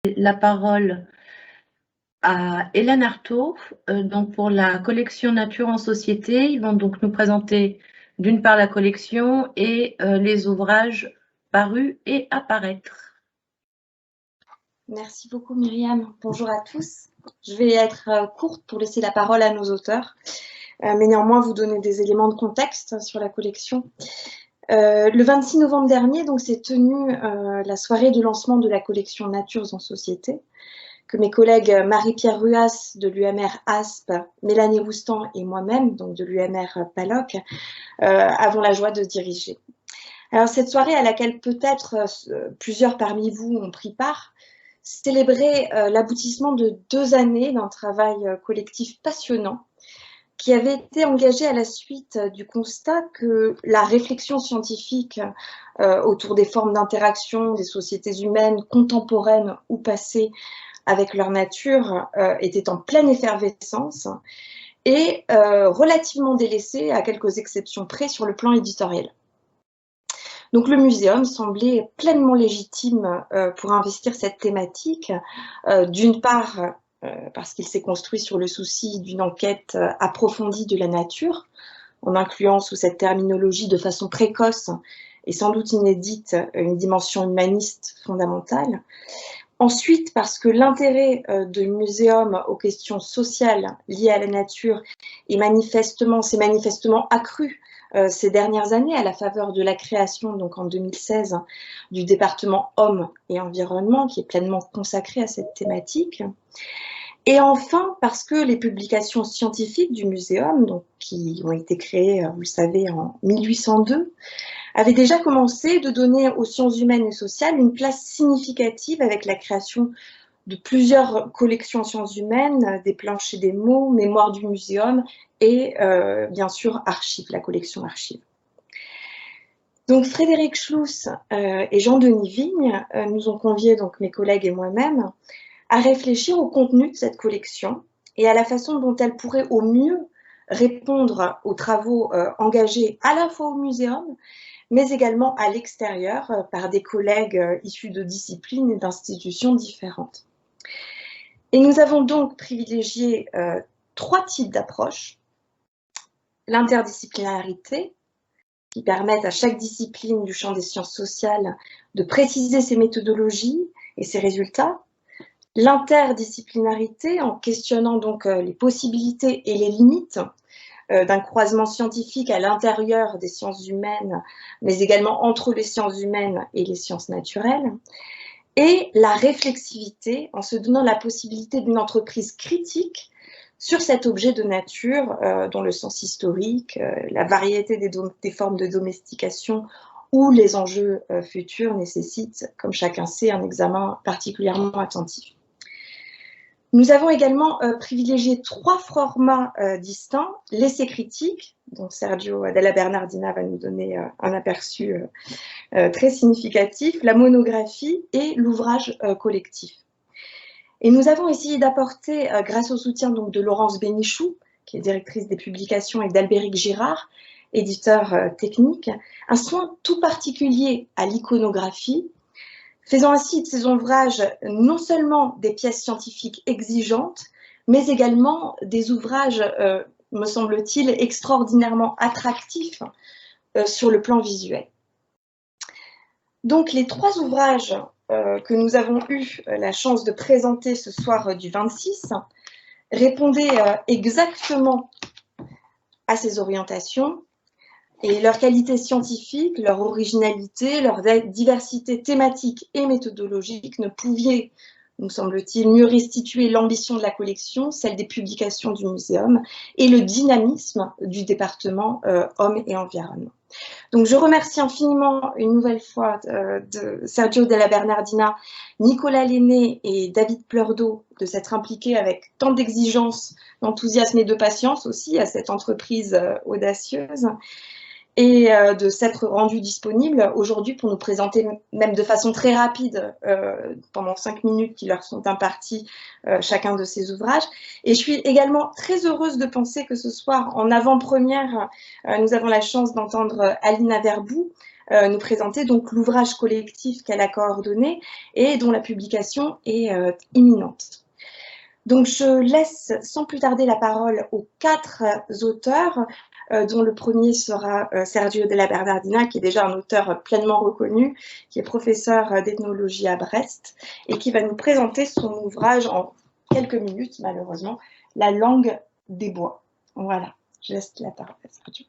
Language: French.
la parole à Hélène Artaud, donc pour la collection Nature en société. Ils vont donc nous présenter d'une part la collection et les ouvrages parus et à paraître. Merci beaucoup Myriam. Bonjour à tous. Je vais être courte pour laisser la parole à nos auteurs, mais néanmoins vous donner des éléments de contexte sur la collection. Le 26 novembre dernier, donc, s'est tenue la soirée de lancement de la collection Natures en société, que mes collègues Marie-Pierre Ruas de l'UMR ASP, Mélanie Roustan et moi-même, donc de l'UMR PALOC, avons la joie de diriger. Alors cette soirée à laquelle peut-être plusieurs parmi vous ont pris part, célébrait l'aboutissement de 2 années d'un travail collectif passionnant qui avait été engagé à la suite du constat que la réflexion scientifique autour des formes d'interaction des sociétés humaines contemporaines ou passées avec leur nature était en pleine effervescence et relativement délaissée, à quelques exceptions près, sur le plan éditorial. Donc le muséum semblait pleinement légitime pour investir cette thématique, d'une part parce qu'il s'est construit sur le souci d'une enquête approfondie de la nature, en incluant sous cette terminologie de façon précoce et sans doute inédite une dimension humaniste fondamentale. Ensuite, parce que l'intérêt du muséum aux questions sociales liées à la nature s'est manifestement accru ces dernières années à la faveur de la création, donc en 2016, du département Hommes et Environnement, qui est pleinement consacré à cette thématique. Et enfin, parce que les publications scientifiques du muséum, donc, qui ont été créées, vous le savez, en 1802, avaient déjà commencé de donner aux sciences humaines et sociales une place significative avec la création de plusieurs collections en sciences humaines, des planchers des mots, mémoire du muséum et bien sûr Archives, la collection Archives. Donc Frédéric Schluss et Jean-Denis Vigne nous ont conviés, donc mes collègues et moi-même, à réfléchir au contenu de cette collection et à la façon dont elle pourrait au mieux répondre aux travaux engagés à la fois au muséum, mais également à l'extérieur par des collègues issus de disciplines et d'institutions différentes. Et nous avons donc privilégié 3 types d'approches. L'interdisciplinarité, qui permettent à chaque discipline du champ des sciences sociales de préciser ses méthodologies et ses résultats. L'interdisciplinarité, en questionnant donc les possibilités et les limites d'un croisement scientifique à l'intérieur des sciences humaines, mais également entre les sciences humaines et les sciences naturelles. Et la réflexivité, en se donnant la possibilité d'une entreprise critique sur cet objet de nature dont le sens historique, la variété des formes de domestication ou les enjeux futurs nécessitent, comme chacun sait, un examen particulièrement attentif. Nous avons également privilégié 3 formats distincts, l'essai critique, dont Sergio Della Bernardina va nous donner un aperçu très significatif, la monographie et l'ouvrage collectif. Et nous avons essayé d'apporter, grâce au soutien donc, de Laurence Bénichou, qui est directrice des publications, et d'Albéric Girard, éditeur technique, un soin tout particulier à l'iconographie, faisant ainsi de ces ouvrages non seulement des pièces scientifiques exigeantes, mais également des ouvrages, me semble-t-il, extraordinairement attractifs sur le plan visuel. Donc les 3 ouvrages que nous avons eu la chance de présenter ce soir du 26 répondaient exactement à ces orientations. Et leur qualité scientifique, leur originalité, leur diversité thématique et méthodologique ne pouvaient, nous semble-t-il, mieux restituer l'ambition de la collection, celle des publications du muséum et le dynamisme du département Hommes et Environnement. Donc je remercie infiniment une nouvelle fois de Sergio Della Bernardina, Nicolas Lenné et David Pleurdeau de s'être impliqués avec tant d'exigence, d'enthousiasme et de patience aussi à cette entreprise audacieuse, et de s'être rendu disponible aujourd'hui pour nous présenter, même de façon très rapide, pendant 5 minutes qui leur sont imparties, chacun de ces ouvrages. Et je suis également très heureuse de penser que ce soir, en avant-première, nous avons la chance d'entendre Alina Verbou, nous présenter donc l'ouvrage collectif qu'elle a coordonné et dont la publication est imminente. Donc, je laisse sans plus tarder la parole aux 4 auteurs, dont le premier sera Sergio Della Bernardina, qui est déjà un auteur pleinement reconnu, qui est professeur d'ethnologie à Brest, et qui va nous présenter son ouvrage en quelques minutes, malheureusement, La langue des bois. Voilà, je laisse la parole à Sergio.